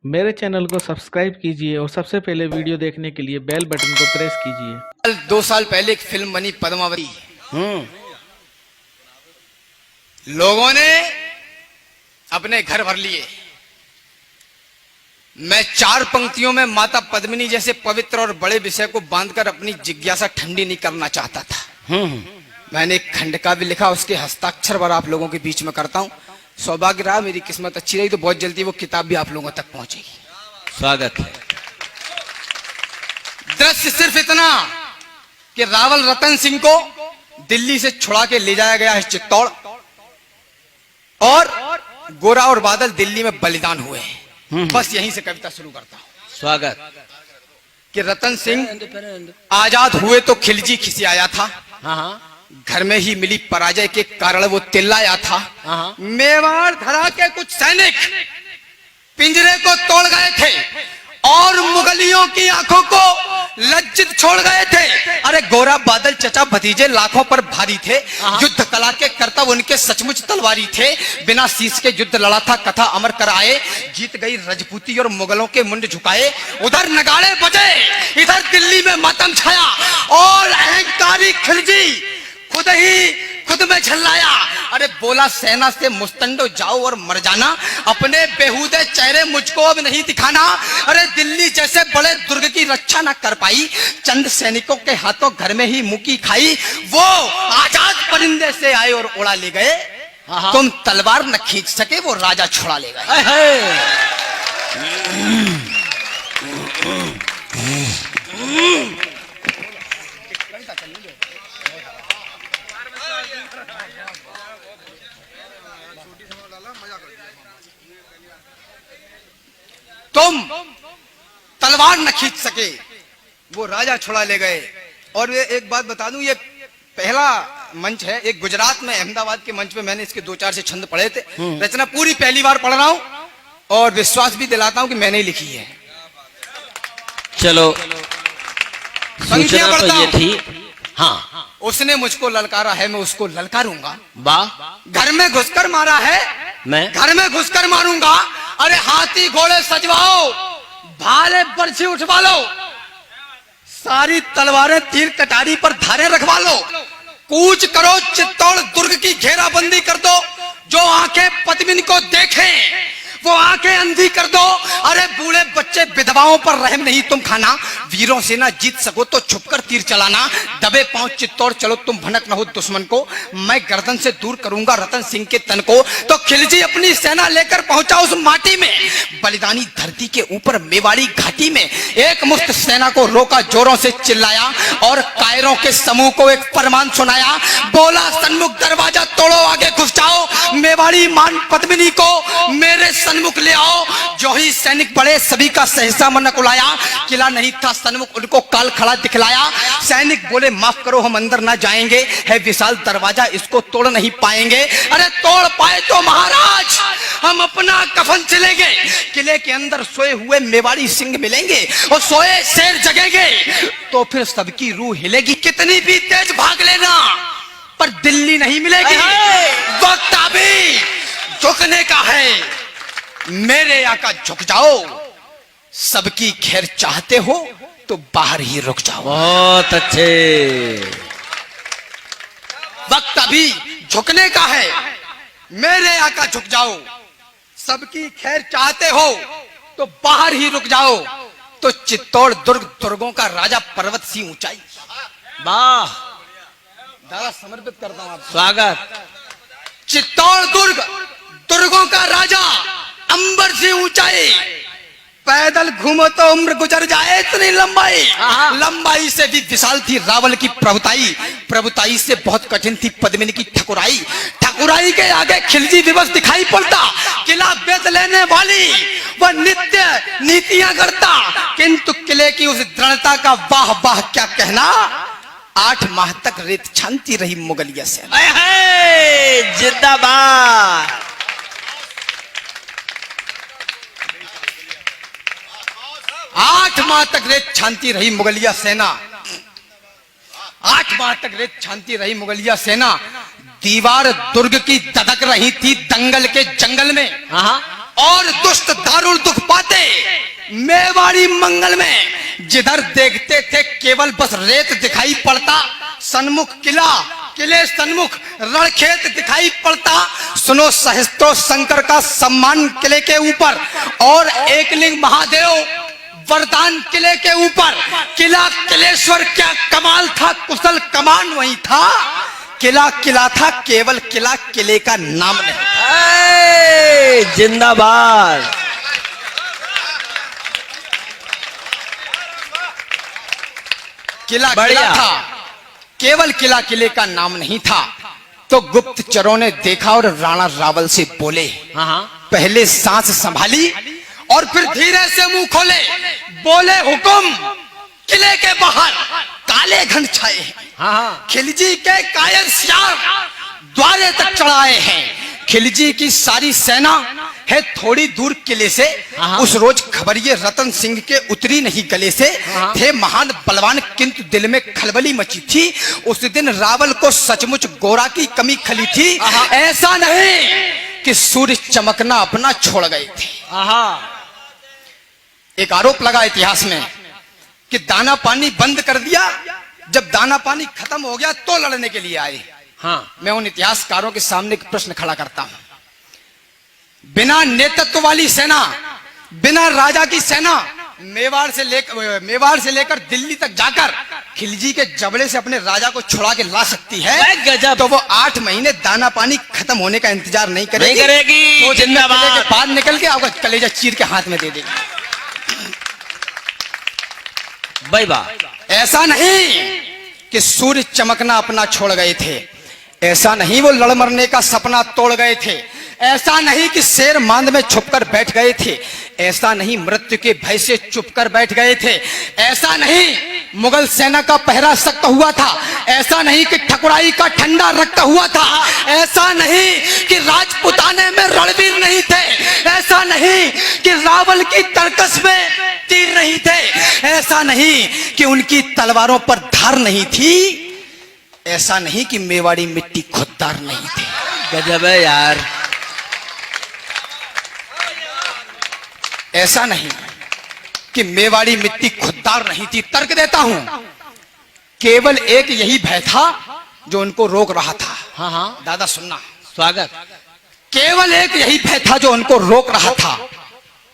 मेरे चैनल को सब्सक्राइब कीजिए और सबसे पहले वीडियो देखने के लिए बेल बटन को प्रेस कीजिए। 2 साल पहले एक फिल्म बनी पद्मावती। लोगों ने अपने घर भर लिए। मैं 4 पंक्तियों में माता पद्मिनी जैसे पवित्र और बड़े विषय को बांधकर अपनी जिज्ञासा ठंडी नहीं करना चाहता था। मैंने एक खंड का भी लिखा, उसके हस्ताक्षर पर आप लोगों के बीच में करता हूं। सौभाग्य रहा, मेरी किस्मत अच्छी रही तो बहुत जल्दी वो किताब भी आप लोगों तक पहुंचेगी। स्वागत है। दृश्य सिर्फ इतना कि रावल रतन सिंह को दिल्ली से छुड़ा के ले जाया गया है चित्तौड़, और गोरा और बादल दिल्ली में बलिदान हुए हैं। बस यहीं से कविता शुरू करता हूं। स्वागत कि रतन सिंह आजाद हुए तो खिलजी खिसियाया था। घर में ही मिली पराजय के कारण वो तिल्लाया था। मेवाड़ धरा के कुछ सैनिक पिंजरे को तोड़ गए थे और मुगलियों की आंखों को लज्जित छोड़ गए थे। अरे गोरा बादल चचा भतीजे लाखों पर भारी थे। युद्ध कला के कर्तव्य उनके सचमुच तलवारी थे। बिना शीश के युद्ध लड़ा था, कथा अमर कराए। जीत गई रजपूती और मुगलों के मुंड झुकाए। उधर नगाड़े बजे, इधर दिल्ली में मातम छाया और अहंकारी खिलजी खुद में झल्लाया। अरे बोला सेना से मुस्तंडो जाओ और मर जाना, अपने बेहूदे चेहरे मुझको अब नहीं दिखाना। अरे दिल्ली जैसे बड़े दुर्ग की रक्षा ना कर पाई, चंद सैनिकों के हाथों घर में ही मुकी खाई। वो आजाद परिंदे से आए और उड़ा ले गए, तुम तलवार न खींच सके वो राजा छुड़ा ले गए। तुम तलवार न खींच सके वो राजा छुड़ा ले गए। और ये एक बात बता दूं, ये पहला मंच है। एक गुजरात में अहमदाबाद के मंच पे मैंने इसके 2-4 से छंद पढ़े थे। रचना पूरी पहली बार पढ़ रहा हूं और विश्वास भी दिलाता हूं कि मैंने ही लिखी है। चलो पंक्तियां पढ़ता तो ये थी। हाँ, उसने मुझको ललकारा है, मैं उसको ललकारूंगा। वाह। घर में घुसकर मारा है, मैं घर में घुसकर मारूंगा। अरे हाथी घोड़े सजवाओ, भाले बरछी उठवा लो, सारी तलवारें तीर कटारी पर धारे रखवा लो। कूच करो चित्तौड़ दुर्ग की घेराबंदी कर दो। जो आंखें पद्मिनी को देखें वो आंखें अंधी कर दो। अरे बूढ़े बच्चे विधवाओं पर रहम नहीं तुम खाना। वीरों से ना जीत सको तो छुपकर तीर चलाना। दबे पांव चित्तौड़ चलो तुम भनक न हो दुश्मन को। मैं गर्दन से दूर करूंगा रतन सिंह के तन को। तो खिलजी अपनी सेना लेकर पहुंचा उस माटी में, बलिदानी धरती के ऊपर मेवाड़ी घाटी में। एक मुफ्त सेना को रोका, जोरों से चिल्लाया और कायरों के समूह को एक फरमान सुनाया। बोला सन्मुख दरवाजा तोड़ो, आगे घुस जाओ। मेवाड़ी मान पद्मिनी को मेरे सन्मुख ले आओ। जो ही सैनिक बड़े सभी का सहसा मन उलाया। किला नहीं था सन्मुख, उनको काल खड़ा दिखलाया। सैनिक बोले माफ करो हम अंदर ना जाएंगे, है विशाल दरवाजा इसको तोड़ नहीं पाएंगे। अरे तोड़ पाए तो महाराज हम अपना कफन सिलेंगे। किले के अंदर सोए हुए मेवाड़ी सिंह मिलेंगे और सोए शेर जगेंगे तो फिर सबकी रूह हिलेगी। कितनी भी तेज भाग लेना पर दिल्ली नहीं मिलेगी। वक्त अभी झुकने का है, मेरे आका झुक जाओ। सबकी खैर चाहते हो तो बाहर ही रुक जाओ। बहुत अच्छे। वक्त अभी झुकने का है, मेरे आका झुक जाओ। सबकी खैर चाहते हो तो बाहर ही रुक जाओ। तो चित्तौड़ दुर्ग दुर्गों का राजा, पर्वत सी ऊंचाई। वाह, दादा समर्पित करता हूं आप। स्वागत। चित्तौड़ दुर्ग दुर्गों का राजा, अंबर से ऊंचाई। पैदल घूमो तो उम्र गुजर जाए, इतनी लंबाई। लंबाई से भी विशाल थी रावल की प्रभुताई। प्रभुताई से बहुत कठिन थी पद्मिनी की ठकुराई। ठकुराई के आगे खिलजी दिवस दिखाई पड़ता। किला बेच लेने वाली वह नित्य नीतियां करता, किंतु किले की उस दृढ़ता का वाह वाह क्या कहना। 8 माह तक रेत छानती रही मुगलिया सेना। जिंदाबाद। 8 माह तक रेत छानती रही मुगलिया सेना। 8 माह तक रेत छानती रही मुगलिया सेना। दीवार दुर्ग की दधक रही थी दंगल के जंगल में। और दुष्ट दारुण दुख पाते मेवाड़ी मंगल में जिधर देखते थे केवल बस रेत दिखाई पड़ता, सन्मुख किला, किले सन्मुख रणखेत दिखाई पड़ता। सुनो सहस्त्रों शंकर का सम्मान किले के ऊपर और एकलिंग महादेव वरदान किले के ऊपर। किला किलेश्वर क्या कमाल था, कुशल कमान वही था। किला किला था, केवल किला किले का नाम नहीं। जिंदाबाद। किला किला था, केवल किला किले का नाम नहीं था। तो गुप्तचरों ने देखा और राणा रावल से बोले, पहले सांस संभाली और फिर धीरे से मुंह खोले। बोले, हुकुम, किले के बाहर काले घन छाए हैं। खिलजी के कायर सियार द्वारे तक चढ़ाए हैं। खिलजी की सारी सेना है थोड़ी दूर किले से। उस रोज खबरिये रतन सिंह के उतरी नहीं गले से। थे महान बलवान किंतु दिल में खलबली मची थी। उस दिन रावल को सचमुच गोरा की कमी खली थी। ऐसा नहीं कि सूर्य चमकना अपना छोड़ गए थे। एक आरोप लगा इतिहास में कि दाना पानी बंद कर दिया, जब दाना पानी खत्म हो गया तो लड़ने के लिए आए। मैं उन इतिहासकारों के सामने एक प्रश्न खड़ा करता हूं। बिना नेतृत्व वाली सेना, बिना राजा की सेना मेवाड़ से लेकर दिल्ली तक जाकर खिलजी के जबड़े से अपने राजा को छुड़ा के ला सकती है, तो वो 8 महीने दाना पानी खत्म होने का इंतजार नहीं करेगी। तो जिंदाबाद के बाद निकल के आपका कलेजा चीर के हाथ में दे देगी। भाई वाह। ऐसा नहीं कि सूर्य चमकना अपना छोड़ गए थे। ऐसा नहीं वो लड़ मरने का सपना तोड़ गए थे। ऐसा नहीं कि शेर मांद में छुपकर बैठ गए थे। ऐसा नहीं मृत्यु के भय से चुपकर बैठ गए थे। ऐसा नहीं मुगल सेना का पहरा सख्त हुआ था। ऐसा नहीं कि ठकुराई का ठंडा रक्त हुआ था। ऐसा नहीं कि राजपुताने में रणवीर नहीं थे। ऐसा नहीं कि रावल की तरकस में तीर नहीं थे। ऐसा नहीं कि उनकी तलवारों पर धार नहीं थी। ऐसा नहीं कि मेवाड़ी मिट्टी खुददार नहीं थी। गजब है यार। ऐसा नहीं कि मेवाड़ी मिट्टी खुददार नहीं थी। तर्क देता हूं, केवल एक यही भय था जो उनको रोक रहा था। दादा सुनना, स्वागत। केवल एक यही भय था जो उनको रोक रहा था।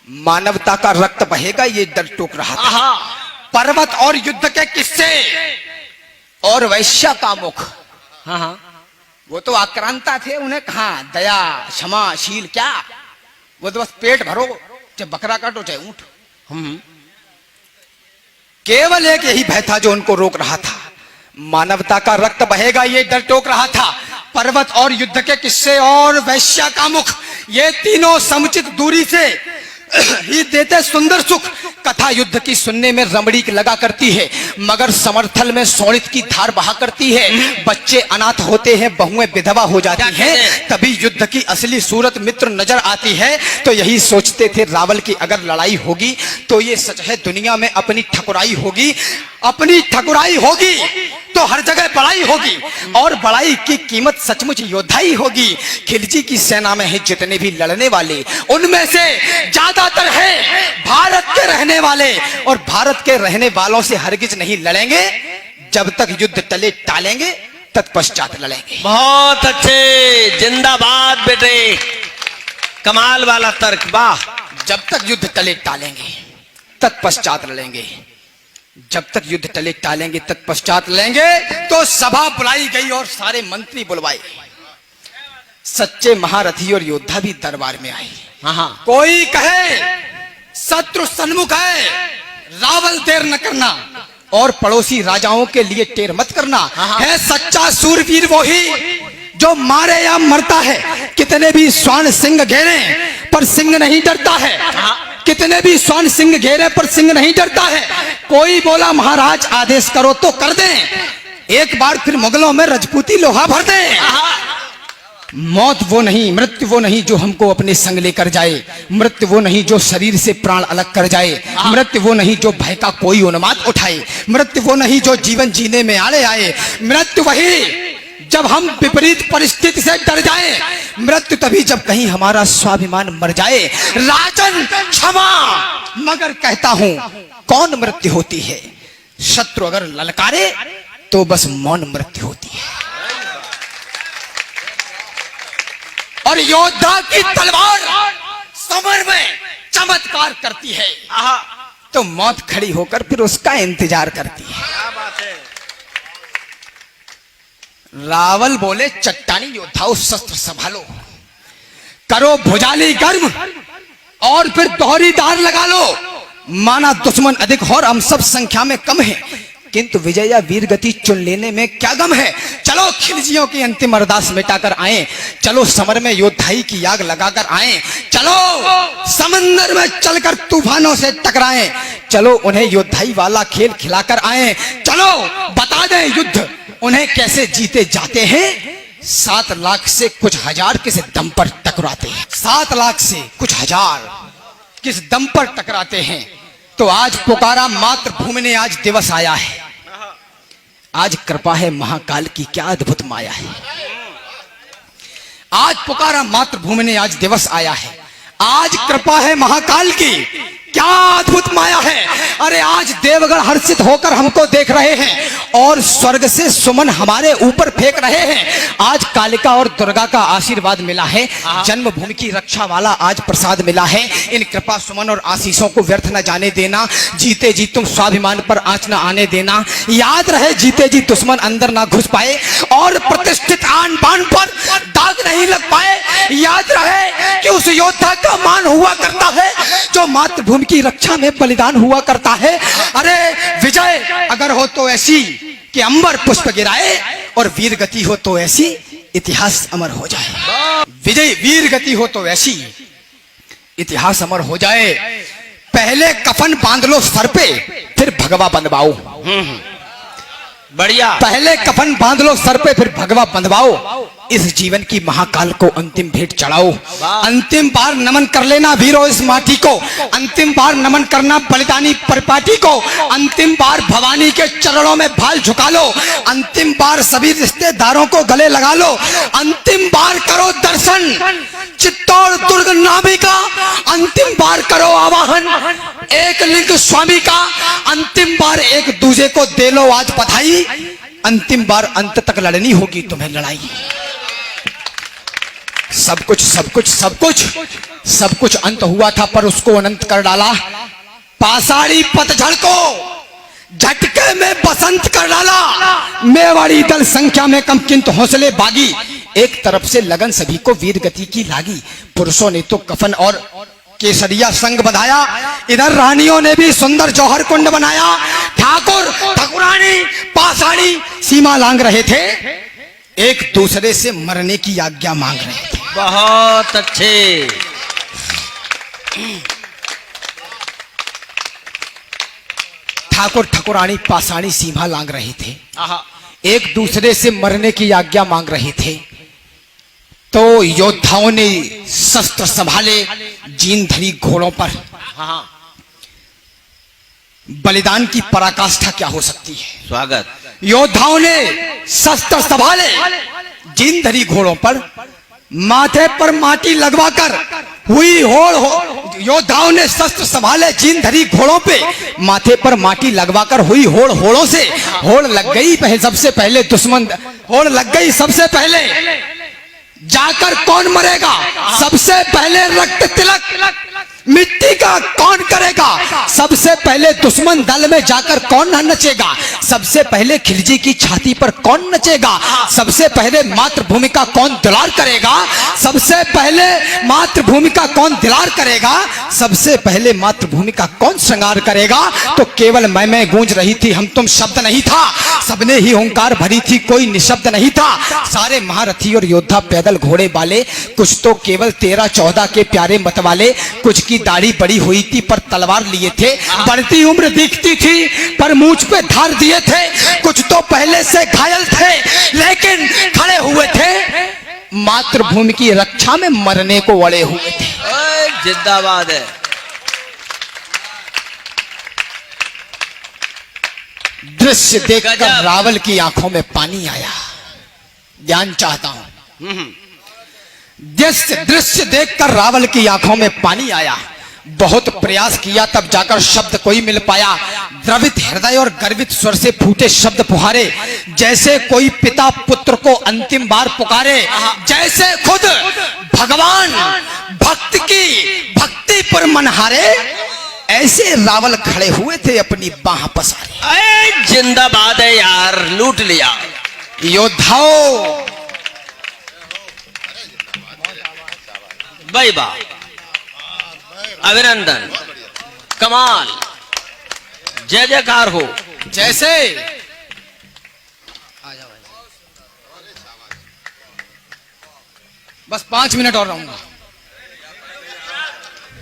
मानवता का रक्त बहेगा ये डर टोक रहा था। पर्वत और युद्ध के किस्से और वैश्य का मुख। वो तो आक्रांता थे, उन्हें कहां दया क्षमाशील क्या। वो तो बस पेट भरो, चाहे बकरा काटो चाहे ऊंट। केवल एक यही भय था जो उनको रोक रहा था। मानवता का रक्त बहेगा ये डर टोक रहा था। पर्वत और युद्ध के किस्से और वैश्य का मुख, ये तीनों समुचित दूरी से ही देते सुंदर सुख। कथा युद्ध की सुनने में रमणीक लगा करती है, मगर समर्थल में शोणित की धार बहा करती है। बच्चे अनाथ होते हैं, बहुएं विधवा हो जाती हैं, तभी युद्ध की असली सूरत मित्र नजर आती है। तो यही सोचते थे रावल की अगर लड़ाई होगी तो ये सच है दुनिया में अपनी ठकुराई होगी। अपनी ठकुराई होगी तो हर जगह बड़ाई होगी, और बड़ाई की कीमत सचमुच योद्धाई होगी। खिलजी की सेना में है जितने भी लड़ने वाले, उनमें से ज्यादातर है भारत के रहने वाले, और भारत के रहने वालों से हरगिज नहीं लड़ेंगे। जब तक युद्ध टले टालेंगे तत्पश्चात लड़ेंगे। बहुत अच्छे, जिंदाबाद बेटे, कमाल वाला तर्क, वाह। जब तक युद्ध टले टालेंगे तत्पश्चात लड़ेंगे। जब तक युद्ध टले टालेंगे तत्पश्चात लेंगे। तो सभा बुलाई गई और सारे मंत्री बुलवाए। सच्चे महारथी और योद्धा भी दरबार में आए। कोई कहे शत्रु सन्मुख है, रावल देर न करना, और पड़ोसी राजाओं के लिए टेर मत करना। है सच्चा सूरवीर वही जो मारे या मरता है। कितने भी स्वर्ण सिंह घेरे पर सिंह नहीं डरता है। कितने भी स्वर्ण सिंह घेरे पर सिंह नहीं डरता है। कोई बोला महाराज आदेश करो तो कर दें, एक बार फिर मुगलों में रजपूती लोहा भर दें। मौत वो नहीं, मृत्यु वो नहीं जो हमको अपने संग लेकर जाए। मृत्यु वो नहीं जो शरीर से प्राण अलग कर जाए। मृत्यु वो नहीं जो भय का कोई उन्माद उठाए। मृत्यु वो नहीं जो जीवन जीने में आड़े आए। मृत्यु वही जब हम विपरीत परिस्थिति से डर जाए। मृत्यु तभी जब कहीं हमारा स्वाभिमान मर जाए। राजन क्षमा मगर कहता हूं कौन मृत्यु होती है। शत्रु अगर ललकारे तो बस मौन मृत्यु होती है। और योद्धा की तलवार समर में चमत्कार करती है तो मौत खड़ी होकर फिर उसका इंतजार करती है। रावल बोले चट्टानी योद्धाओं शस्त्र संभालो, करो भुजाली गर्म और फिर दोहरी दार लगा लो। माना दुश्मन अधिक हो और हम सब संख्या में कम हैं, किंतु विजय या वीर गति चुन लेने में क्या गम है। चलो खिलजियों की अंतिम अरदास मिटाकर आए, चलो समर में योद्धाई की आग लगाकर आए, चलो समंदर में चलकर तूफानों से टकराएं, चलो उन्हें योद्धाई वाला खेल खिलाकर आए, चलो बता दें युद्ध उन्हें कैसे जीते जाते हैं। 7 लाख से कुछ हजार किस दम पर टकराते हैं, 7 लाख से कुछ हजार किस दम पर टकराते हैं। तो आज पुकारा मातृभूमि ने आज दिवस आया है, आज कृपा है महाकाल की क्या अद्भुत माया है। आज पुकारा मातृभूमि ने आज दिवस आया है, आज कृपा है महाकाल की क्या अद्भुत माया है। अरे आज देवगण हर्षित होकर हमको देख रहे हैं और स्वर्ग से सुमन हमारे ऊपर फेंक रहे हैं। आज कालिका और दुर्गा का आशीर्वाद मिला है, जन्मभूमि की रक्षा वाला आज प्रसाद मिला है। इन कृपा सुमन और आशीषों को व्यर्थ न जाने देना, जीते जी तुम स्वाभिमान पर आंच न आने देना। याद रहे जीते जी दुश्मन अंदर ना घुस पाए और प्रतिष्ठित आन बान पर दाग नहीं लग पाए। याद रहे कि उस योद्धा का मान हुआ करता है जो मातृभूमि की रक्षा में बलिदान हुआ करता है। अरे विजय अगर हो तो ऐसी कि अंबर पुष्प गिराए और वीर गति हो तो ऐसी इतिहास अमर हो जाए। विजय वीर गति हो तो ऐसी इतिहास अमर हो जाए। पहले कफन बांध लो सर पे फिर भगवा बंधवाओ। बढ़िया। पहले कफन बांध लो सर पे फिर भगवा बंधवाओ। इस जीवन की महाकाल को अंतिम भेंट चढ़ाओ। अंतिम बार नमन कर लेना वीरों इस माटी को, अंतिम बार नमन करना बलिदानी परिपाटी को, अंतिम बार भवानी के चरणों में भाल झुका लो, अंतिम बार सभी रिश्तेदारों को गले लगा लो, अंतिम बार करो दर्शन चित्तौड़ दुर्ग नामी का, अंतिम बार करो आवाहन एक लिंग स्वामी का, अंतिम बार एक दूसरे को दे लो आज बधाई, अंतिम बार अंत तक लड़नी होगी तुम्हें लड़ाई। सब कुछ सब कुछ सब कुछ सब कुछ अंत हुआ था पर उसको अनंत कर डाला। पाषाणी पतझड़ को झटके में बसंत कर डाला। मेवाड़ी दल संख्या में कम किंतु हौसले बागी, एक तरफ से लगन सभी को वीर गति की लागी। पुरुषों ने तो कफन और केसरिया संग बधाया, इधर रानियों ने भी सुंदर जौहर कुंड बनाया। ठाकुर ठाकुरानी पाषाणी सीमा लांग रहे थे, एक दूसरे से मरने की आज्ञा मांग रहे थे। बहुत अच्छे। ठाकुर ठाकुरानी पाषाणी सीमा लांग रहे थे, एक दूसरे से मरने की आज्ञा मांग रहे थे। तो योद्धाओं ने शस्त्र संभाले जीन धरी घोड़ों पर। बलिदान की पराकाष्ठा क्या हो सकती है। स्वागत। योद्धाओं ने शस्त्र संभाले जीन धरी घोड़ों पर, माथे पर माटी लगवाकर हुई होड़ हो। योद्धाओं ने शस्त्र संभाले जीन धरी घोड़ों पे, माथे पर माटी लगवाकर हुई होड़। होड़ों से होड़ लग गई सबसे पहले दुश्मन, होड़ लग गई सबसे पहले। जाकर कौन मरेगा सबसे पहले, रक्त तिलक मिट्टी का कौन करेगा सबसे पहले, दुश्मन दल में जाकर कौन नचेगा सबसे पहले, खिलजी की छाती पर कौन नचेगा सबसे पहले, मातृभूमि का कौन दुलार करेगा सबसे पहले, मातृभूमि का कौन दिलार करेगा सबसे पहले, मातृभूमि का कौन श्रृंगार करेगा। तो केवल मैं गूंज रही थी, हम तुम शब्द नहीं था, सबने ही ओंकार भरी थी, कोई निशब्द नहीं था। सारे महारथी और योद्धा पैदल घोड़े वाले, कुछ तो केवल 13-14 के प्यारे मत वाले, कुछ की दाढ़ी बड़ी हुई थी पर तलवार लिए थे, बढ़ती उम्र दिखती थी पर मूंछ पे धार दिए थे, कुछ तो पहले से घायल थे लेकिन खड़े हुए थे, मातृभूमि की रक्षा में मरने को अड़े हुए थे। जिंदाबाद है। दृश्य देखकर रावल की आंखों में पानी आया। ज्ञान चाहता हूं। दृश्य देखकर रावल की आंखों में पानी आया। बहुत प्रयास किया तब जाकर शब्द कोई मिल पाया। द्रवित हृदय और गर्वित स्वर से फूटे शब्द पुहारे, जैसे कोई पिता पुत्र को अंतिम बार पुकारे। जैसे खुद भगवान भक्ति पर मन हारे, ऐसे रावल खड़े हुए थे अपनी बाह पसारे। जिंदाबाद है यार, लूट लिया। योद्धाओं, भाई वाह, अभिनंदन, कमाल, जय जयकार हो। जैसे बस 5 मिनट और रहूंगा।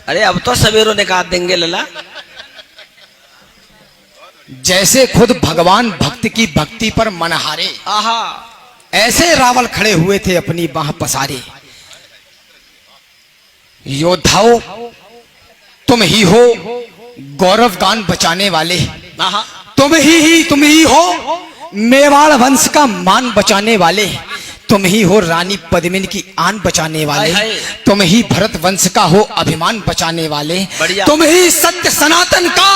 अरे अब तो सवेरों निकाल देंगे लला। जैसे खुद भगवान भक्त की भक्ति पर मन हारे, आहा, ऐसे रावल खड़े हुए थे अपनी बाह पसारे। योद्धाओं, तुम ही हो गौरव गान बचाने वाले, आहा, तुम ही हो मेवाड़ वंश का मान बचाने वाले, तुम ही हो रानी पद्मिनी की आन बचाने वाले, हाय हाय। तुम ही भरत वंश का हो अभिमान बचाने वाले, बढ़िया। तुम ही सत्य सनातन का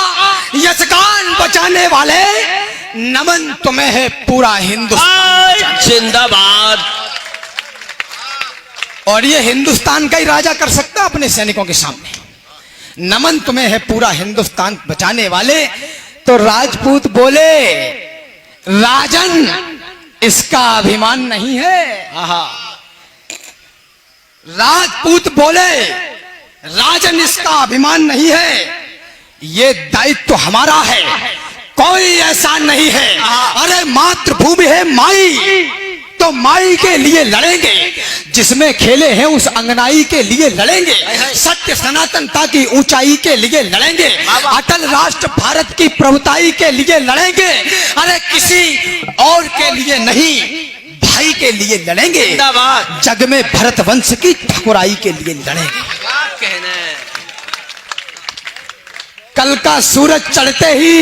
यशगान बचाने वाले। नमन तुम्हें है पूरा हिंदुस्तान। जिंदाबाद। और ये हिंदुस्तान का ही राजा कर सकता अपने सैनिकों के सामने। नमन तुम्हें है पूरा हिंदुस्तान बचाने वाले। तो राजपूत बोले, राजन इसका अभिमान नहीं है। आहा, राजपूत बोले, राजन इसका अभिमान नहीं है, ये दायित्व तो हमारा है, कोई ऐसा नहीं है। अरे मातृभूमि है माई, तो माई के लिए लड़ेंगे, जिसमें खेले हैं उस अंगनाई के लिए लड़ेंगे, सत्य सनातनता की ऊंचाई के लिए लड़ेंगे, अटल राष्ट्र भारत की प्रभुताई के लिए लड़ेंगे। अरे किसी और के लिए नहीं, भाई के लिए लड़ेंगे। जिंदाबाद। जग में भरत वंश की ठकुराई के लिए लड़ेंगे। क्या कहना है? कल का सूरज चढ़ते ही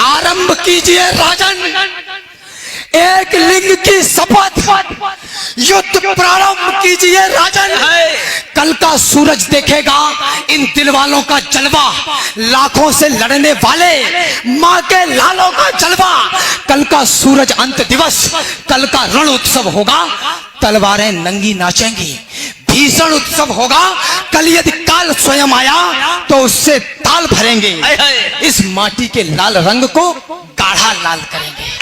आरंभ कीजिए राजन, एक लिंग की शपथ, युद्ध प्रारंभ कीजिए राजन। कल का सूरज देखेगा इन दिल वालों का जलवा, लाखों से लड़ने वाले माँ के लालों का जलवा। कल का सूरज अंत दिवस, कल का रण उत्सव होगा, तलवारें नंगी नाचेंगी, भीषण उत्सव होगा। कल यदि काल स्वयं आया तो उससे ताल भरेंगे, इस माटी के लाल रंग को गाढ़ा लाल करेंगे।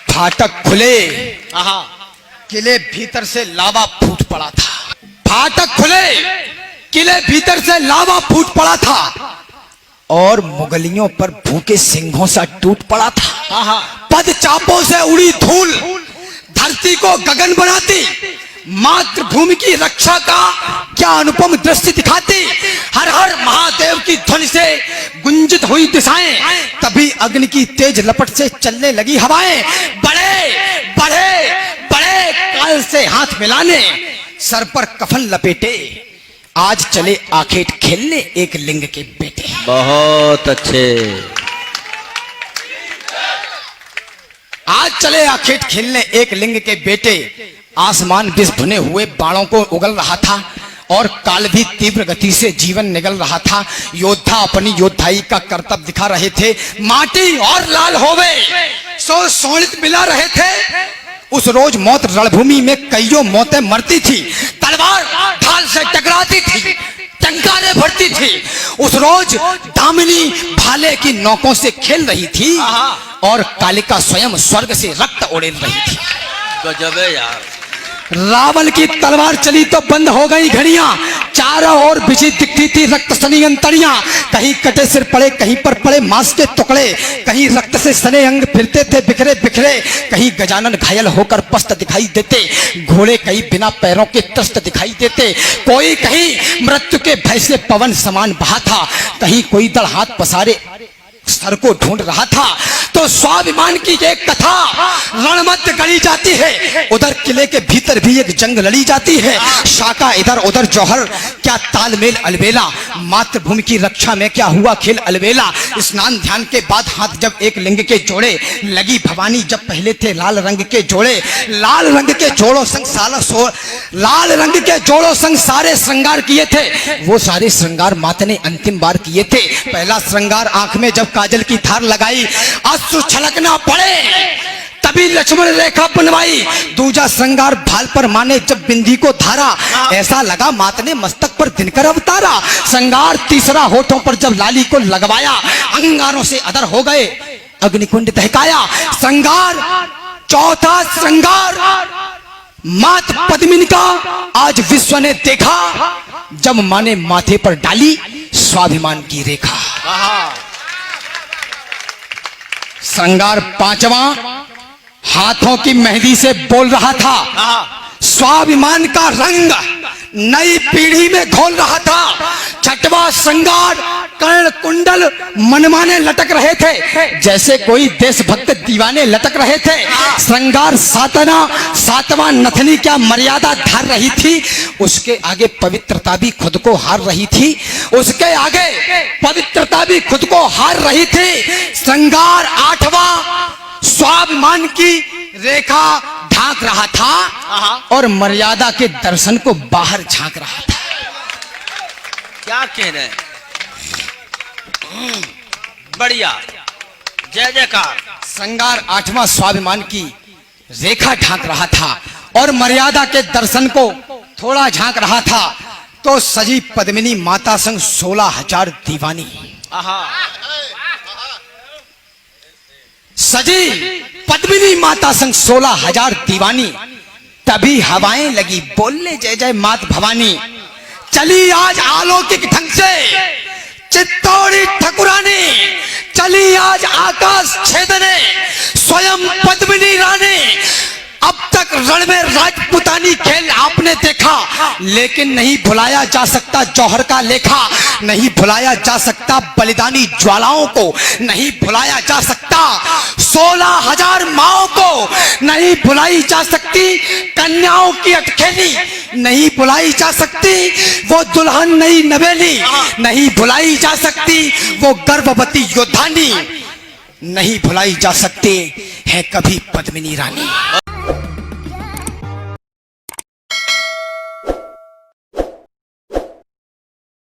फाटक खुले, किले भीतर से लावा फूट पड़ा था। फाटक खुले, किले भीतर से लावा फूट पड़ा था, और मुगलियों पर भूखे सिंहों सा टूट पड़ा था। पद चापों से उड़ी धूल धरती को गगन बनाती, मातृभूमि की रक्षा का क्या अनुपम दृश्य दिखाती। हर हर महादेव की ध्वनि से गुंजित हुई दिशाएं, तभी अग्नि की तेज लपट से चलने लगी हवाएं। बड़े बड़े बड़े काल से हाथ मिलाने, सर पर कफन लपेटे, आज चले आखेट खेलने एक लिंग के बेटे। बहुत अच्छे। आज चले आखेट खेलने एक लिंग के बेटे। आसमान विष भुने हुए बाणों को उगल रहा था, और काल भी तीव्र गति से जीवन निगल रहा था। योद्धा अपनी योद्धाई का कर्तव्य दिखा रहे थे। माटी और लाल होवे सो सोनित मिला रहे थे। उस रोज मौत रणभूमि में कईयों मौतें मरती थी, तलवार ढाल से टकराती थी, टंकारें भरती थी। उस रोज दामिनी भाले की नौकों से खेल रही थी, और कालिका स्वयं स्वर्ग से रक्त उड़ेल रही थी। गजब है यार। रावण की तलवार चली तो बंद हो गई घड़ियां, चारों ओर बिछी दिखती थी रक्त सनी अंतड़ियां। कहीं कटे सिर पड़े, कहीं पर पड़े मांस के टुकड़े, कहीं रक्त से सने अंग फिरते थे बिखरे बिखरे, कहीं गजानन घायल होकर पस्त दिखाई देते, घोड़े कहीं बिना पैरों के त्रस्त दिखाई देते, कोई कहीं मृत्यु के भय से पवन समान बहा था, कहीं कोई दल हाथ पसारे सर को ढूंढ रहा था तो स्वाभिमान की एक कथा रणमध्य गढ़ी जाती है। उधर किले के भीतर भी एक जंग लड़ी जाती है। शाका इधर उधर जौहर, क्या तालमेल अलबेला। मातृभूमि की रक्षा में क्या हुआ खेल अलबेला। स्नान ध्यान के बाद हाथ जब एक लिंग के जोड़े, लगी भवानी जब पहले थे लाल रंग के जोड़े। लाल रंग के जोड़ों संग सारे श्रृंगार किए थे। वो सारे श्रृंगार माता ने अंतिम बार किए थे। पहला श्रृंगार आंख में जब काजल की धार लगाई, अश्रु छलकना पड़े तभी लक्ष्मण रेखा बनवाई। दूजा श्रृंगार भाल पर माने जब बिंदी को धारा, ऐसा लगा माता ने मस्तक पर दिनकर अवतारा। श्रृंगार तीसरा होठों पर जब लाली को लगवाया, अंगारों से अदर हो गए, अग्निकुंड दहकाया। श्रृंगार चौथा श्रृंगार मात पद्मिनी का आज विश्व ने देखा, जब मां ने माथे पर डाली स्वाभिमान की रेखा। श्रृंगार पांचवा हाथों की मेहंदी से बोल रहा था। स्वाभिमान का रंग नई पीढ़ी में घोल रहा था। छठवां श्रृंगार कर्ण कुंडल मनमाने लटक रहे थे, जैसे कोई देशभक्त दीवाने लटक रहे थे। श्रृंगार सातवां नथनी क्या मर्यादा धार रही थी, उसके आगे पवित्रता भी खुद को हार रही थी। उसके आगे पवित्रता भी खुद को हार रही थी। श्रृंगार आठवां स्वाभिमान की रेखा ढांक रहा था और मर्यादा के दर्शन को बाहर झांक रहा था। क्या कह रहे हैं? बढ़िया, जय जयकार। श्रृंगार आठवां स्वाभिमान की रेखा ढांक रहा था और मर्यादा के दर्शन को थोड़ा झांक रहा था। तो सजी पद्मिनी माता संग 16,000 दीवानी। सजी पद्मिनी माता संग 16,000 दीवानी। तभी हवाएं लगी बोलने जय जय मात भवानी। चली आज अलौकिक ढंग से चित्तौड़ी ठकुरानी, चली आज आकाश छेदने स्वयं पद्मिनी रानी। अब तक रण में राजपुतानी खेल आपने देखा, लेकिन नहीं भुलाया जा सकता जौहर का लेखा। नहीं भुलाया जा सकता बलिदानी ज्वालाओं को, नहीं भुलाया जा सकता 16,000 माओं को, नहीं भुलाई जा सकती कन्याओं की अटखेली, नहीं भुलाई जा सकती वो दुल्हन नई नवेली, नहीं भुलाई जा सकती वो गर्भवती योद्धानी, नहीं भुलाई जा सकती है कभी पद्मिनी रानी।